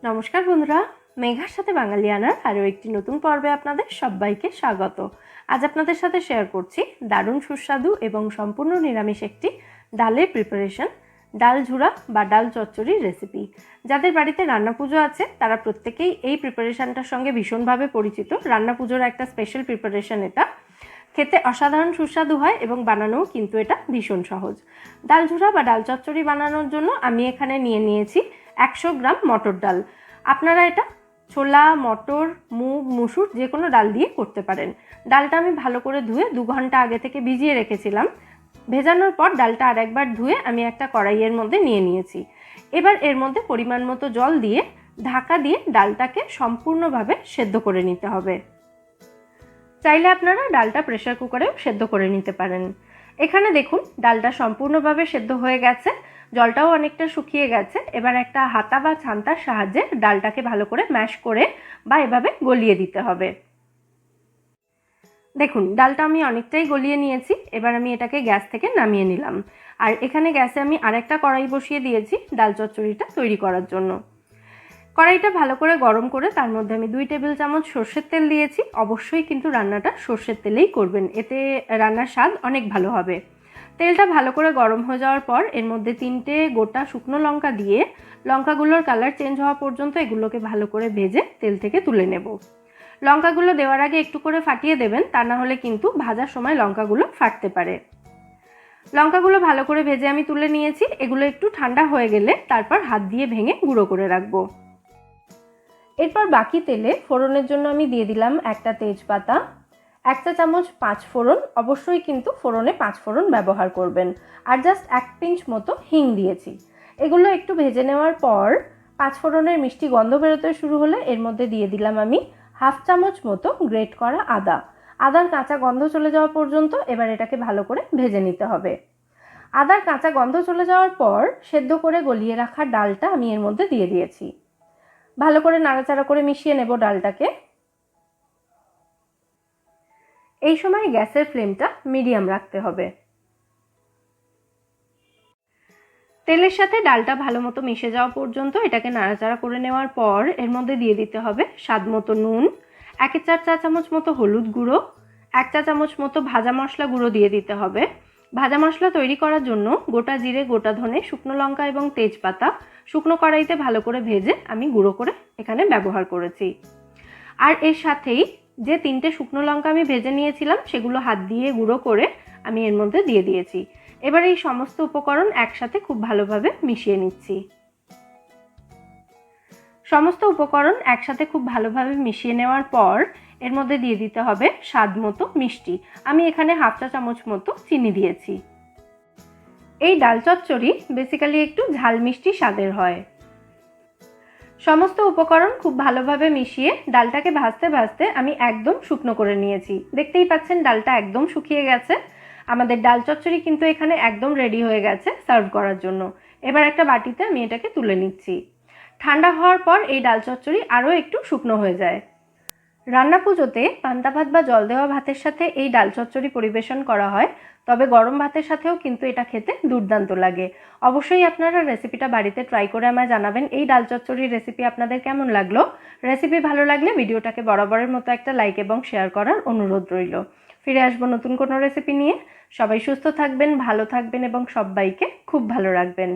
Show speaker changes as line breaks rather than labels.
নমস্কার বন্ধুরা, মেঘার সাথে বাঙালিয়ানার আরও একটি নতুন পর্বে আপনাদের সবাইকে স্বাগত। আজ আপনাদের সাথে শেয়ার করছি দারুণ সুস্বাদু এবং সম্পূর্ণ নিরামিষ একটি ডালের প্রিপারেশন, ডাল ঝুরা বা ডাল চচ্চড়ির রেসিপি। যাদের বাড়িতে রান্না পুজো আছে তারা প্রত্যেকেই এই প্রিপারেশনটার সঙ্গে ভীষণভাবে পরিচিত। রান্না পুজোর একটা স্পেশাল প্রিপারেশন এটা। খেতে অসাধারণ সুস্বাদু হয় এবং বানানোও কিন্তু এটা ভীষণ সহজ। ডাল ঝুরা বা ডাল চচ্চড়ি বানানোর জন্য আমি এখানে নিয়েছি 100 গ্রাম মটর ডাল। আপনারা এটা ছোলা, মটর, মুগ, মুসুর যে কোনো ডাল দিয়ে করতে পারেন। ডালটা আমি ভালো করে ধুয়ে 2 ঘন্টা আগে থেকে ভিজিয়ে রেখেছিলাম। ভেজানোর পর ডালটা আরেকবার ধুয়ে আমি একটা কড়াইয়ের মধ্যে নিয়েছি। এবার এর মধ্যে পরিমাণ মতো জল দিয়ে ঢাকা দিয়ে ডালটাকে সম্পূর্ণভাবে সেদ্ধ করে নিতে হবে। চাইলে আপনারা ডালটা প্রেসার কুকারেও সেদ্ধ করে নিতে পারেন। এখানে দেখুন ডালটা সম্পূর্ণভাবে সেদ্ধ হয়ে গেছে, জলটাও অনেকটা শুকিয়ে গেছে। এবার একটা হাতা বা ছান্তার সাহায্যে ডালটাকে ভালো করে ম্যাশ করে বা এভাবে গলিয়ে দিতে হবে। দেখুন ডালটা আমি অনেকটাই গলিয়ে নিয়েছি। এবার আমি এটাকে গ্যাস থেকে নামিয়ে নিলাম। আর এখানে গ্যাসে আমি আরেকটা কড়াই বসিয়ে দিয়েছি ডাল চচ্চড়িটা তৈরি করার জন্য। কড়াইটা ভালো করে গরম করে তার মধ্যে আমি 2 টেবিল চামচ সর্ষের তেল দিয়েছি। অবশ্যই কিন্তু রান্নাটা সর্ষের তেলেই করবেন, এতে রান্নার স্বাদ অনেক ভালো হবে। তেলটা ভালো করে গরম হয়ে যাওয়ার পর এর মধ্যে 3টে গোটা শুকনো লঙ্কা দিয়ে লঙ্কাগুলোর কালার চেঞ্জ হওয়া পর্যন্ত এগুলোকে ভালো করে ভেজে তেল থেকে তুলে নেব। লঙ্কাগুলো দেওয়ার আগে একটু করে ফাটিয়ে দেবেন, তা না হলে কিন্তু ভাজার সময় লঙ্কাগুলো ফাটতে পারে। লঙ্কাগুলো ভালো করে ভেজে আমি তুলে নিয়েছি। এগুলো একটু ঠান্ডা হয়ে গেলে তারপর হাত দিয়ে ভেঙে গুঁড়ো করে রাখবো। এরপর বাকি তেলে ফোড়নের জন্য আমি দিয়ে দিলাম একটা তেজপাতা, 1 চা চামচ 5 ফোড়ন, অবশ্যই কিন্তু ফোড়নে 5 ফোড়ন ব্যবহার করবেন, আর জাস্ট 1 পিঞ্চ মতো হিং দিয়েছি। এগুলো একটু ভেজে নেওয়ার পর 5 ফোড়নের মিষ্টি গন্ধ বেরোতে শুরু হলে এর মধ্যে দিয়ে দিলাম আমি 1/2 চামচ মতো গ্রেট করা আদা। আদার কাঁচা গন্ধ চলে যাওয়া পর্যন্ত এবার এটাকে ভালো করে ভেজে নিতে হবে। আদার কাঁচা গন্ধ চলে যাওয়ার পর সেদ্ধ করে গলিয়ে রাখা ডালটা আমি এর মধ্যে দিয়ে দিয়েছি। ভালো করে নাড়াচাড়া করে মিশিয়ে নেব ডালটাকে। এই সময় গ্যাসের ফ্লেমটা মিডিয়াম রাখতে হবে। তেলের সাথে ডালটা ভালো মতো মিশে যাওয়া পর্যন্ত এটাকে নাড়াচাড়া করে নেওয়ার পর এর মধ্যে দিয়ে দিতে হবে স্বাদ মতো নুন, 1/4 চা চামচ মতো হলুদ গুঁড়ো, 1 চা চামচ মতো ভাজা মশলা গুঁড়ো দিয়ে দিতে হবে। ভাজা মশলা তৈরি করার জন্য গোটা জিরে, গোটা ধনে, শুকনো লঙ্কা এবং তেজপাতা শুকনো কড়াইতে ভালো করে ভেজে আমি গুঁড়ো করে এখানে ব্যবহার করেছি। আর এর সাথেই যে 3টে শুকনো লঙ্কা আমি ভেজে নিয়েছিলাম সেগুলো হাত দিয়ে গুঁড়ো করে আমি এর মধ্যে দিয়ে দিয়েছি। এবার এই সমস্ত উপকরণ একসাথে খুব ভালোভাবে মিশিয়ে নিচ্ছি। সমস্ত উপকরণ একসাথে খুব ভালোভাবে মিশিয়ে নেওয়ার পর এর মধ্যে দিয়ে দিতে হবে স্বাদ মতো মিষ্টি। আমি এখানে 1/2 চা চামচ মতো চিনি দিয়েছি। এই ডাল চচ্চড়ি বেসিক্যালি একটু ঝাল মিষ্টি স্বাদের হয়। সমস্ত উপকরণ খুব ভালোভাবে মিশিয়ে ডালটাকে ভাজতে ভাজতে আমি একদম শুকনো করে নিয়েছি। দেখতেই পাচ্ছেন ডালটা একদম শুকিয়ে গেছে। আমাদের ডাল চচ্চড়ি কিন্তু এখানে একদম রেডি হয়ে গেছে সার্ভ করার জন্য। এবার একটা বাটিতে আমি এটাকে তুলে নিচ্ছি। ঠান্ডা হওয়ার পর এই ডাল চচ্চড়ি আরও একটু শুকনো হয়ে যায়। রান্না পুজোতে পান্তা ভাত বা জল দেওয়া ভাতের সাথে এই ডাল চচ্চড়ি পরিবেশন করা হয়, তবে গরম ভাতের সাথেও কিন্তু এটা খেতে দুর্দান্ত লাগে। অবশ্যই আপনারা রেসিপিটা বাড়িতে ট্রাই করে আমায় জানাবেন এই ডাল চচ্চড়ির রেসিপি আপনাদের কেমন লাগলো। রেসিপি ভালো লাগলে ভিডিওটাকে বরাবরের মতো একটা লাইক এবং শেয়ার করার অনুরোধ রইল। ফিরে আসবো নতুন কোনো রেসিপি নিয়ে। সবাই সুস্থ থাকবেন, ভালো থাকবেন এবং সবাইকে খুব ভালো রাখবেন।